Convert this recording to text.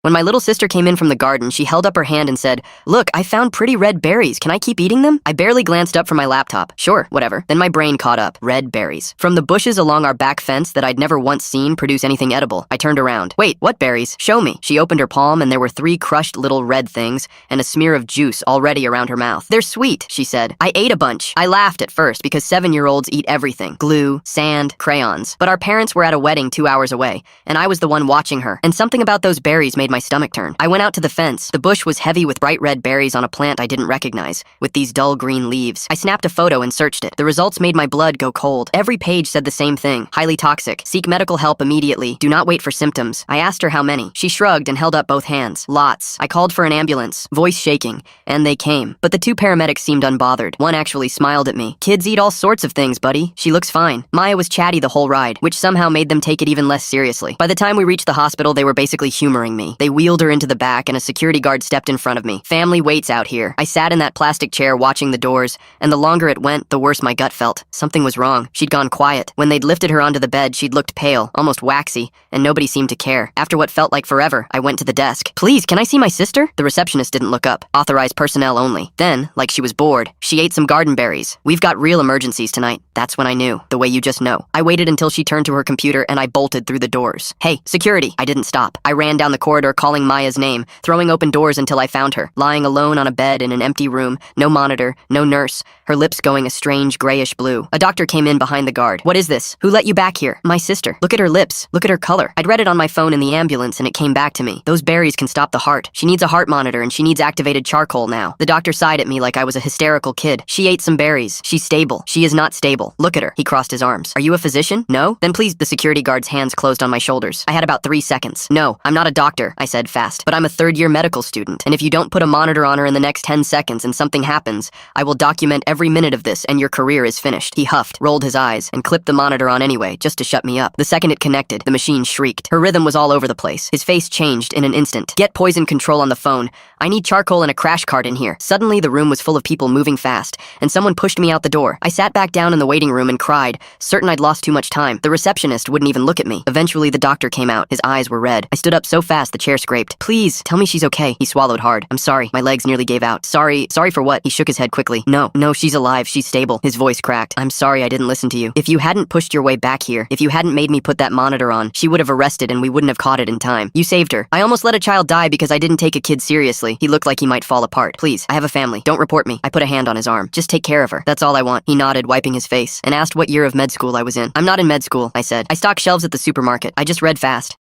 When my little sister came in from the garden, she held up her hand and said, "Look, I found pretty red berries. Can I keep eating them?" I barely glanced up from my laptop. Sure, whatever. Then my brain caught up. Red berries. From the bushes along our back fence that I'd never once seen produce anything edible, I turned around. "Wait, what berries? Show me." She opened her palm and there were 3 crushed little red things and a smear of juice already around her mouth. "They're sweet," she said. I ate a bunch. I laughed at first because 7-year-olds eat everything. Glue, sand, crayons. But our parents were at a wedding 2 hours away, and I was the one watching her, and something about those berries made my stomach turn. I went out to the fence. The bush was heavy with bright red berries on a plant I didn't recognize, with these dull green leaves. I snapped a photo and searched it. The results made my blood go cold. Every page said the same thing. Highly toxic. Seek medical help immediately. Do not wait for symptoms. I asked her how many. She shrugged and held up both hands. Lots. I called for an ambulance, voice shaking, and they came. But the 2 paramedics seemed unbothered. One actually smiled at me. "Kids eat all sorts of things, buddy. She looks fine." Maya was chatty the whole ride, which somehow made them take it even less seriously. By the time we reached the hospital, they were basically humoring me. They wheeled her into the back and a security guard stepped in front of me. "Family waits out here." I sat in that plastic chair watching the doors, and the longer it went, the worse my gut felt. Something was wrong. She'd gone quiet. When they'd lifted her onto the bed, she'd looked pale, almost waxy, and nobody seemed to care. After what felt like forever, I went to the desk. "Please, can I see my sister?" The receptionist didn't look up. "Authorized personnel only." Then, like she was bored, she ate some garden berries. "We've got real emergencies tonight." That's when I knew, the way you just know. I waited until she turned to her computer and I bolted through the doors. "Hey, security!" I didn't stop. I ran down the corridor calling Maya's name, throwing open doors until I found her, lying alone on a bed in an empty room, no monitor, no nurse, her lips going a strange grayish blue. A doctor came in behind the guard. "What is this? Who let you back here?" "My sister." "Look at her lips. Look at her color." I'd read it on my phone in the ambulance and it came back to me. "Those berries can stop the heart. She needs a heart monitor and she needs activated charcoal now." The doctor sighed at me like I was a hysterical kid. "She ate some berries. She's stable." "She is not stable. Look at her." He crossed his arms. "Are you a physician?" "No?" "Then please." The security guard's hands closed on my shoulders. I had about 3 seconds. "No, I'm not a doctor," I said fast, "but I'm a 3rd-year medical student, and if you don't put a monitor on her in the next 10 seconds and something happens, I will document every minute of this and your career is finished." He huffed, rolled his eyes, and clipped the monitor on anyway, just to shut me up. The second it connected, the machine shrieked. Her rhythm was all over the place. His face changed in an instant. "Get poison control on the phone. I need charcoal and a crash cart in here." Suddenly, the room was full of people moving fast, and someone pushed me out the door. I sat back down in the waiting room and cried, certain I'd lost too much time. The receptionist wouldn't even look at me. Eventually, the doctor came out. His eyes were red. I stood up so fast the chair scraped. "Please, tell me she's okay." He swallowed hard. "I'm sorry." My legs nearly gave out. Sorry for what?" He shook his head quickly. No, she's alive. She's stable." His voice cracked. "I'm sorry I didn't listen to you. If you hadn't pushed your way back here, if you hadn't made me put that monitor on, she would have arrested and we wouldn't have caught it in time. You saved her. I almost let a child die because I didn't take a kid seriously." He looked like he might fall apart. "Please, I have a family. Don't report me." I put a hand on his arm. "Just take care of her. That's all I want." He nodded, wiping his face, and asked what year of med school I was in. "I'm not in med school," I said. "I stock shelves at the supermarket. I just read fast."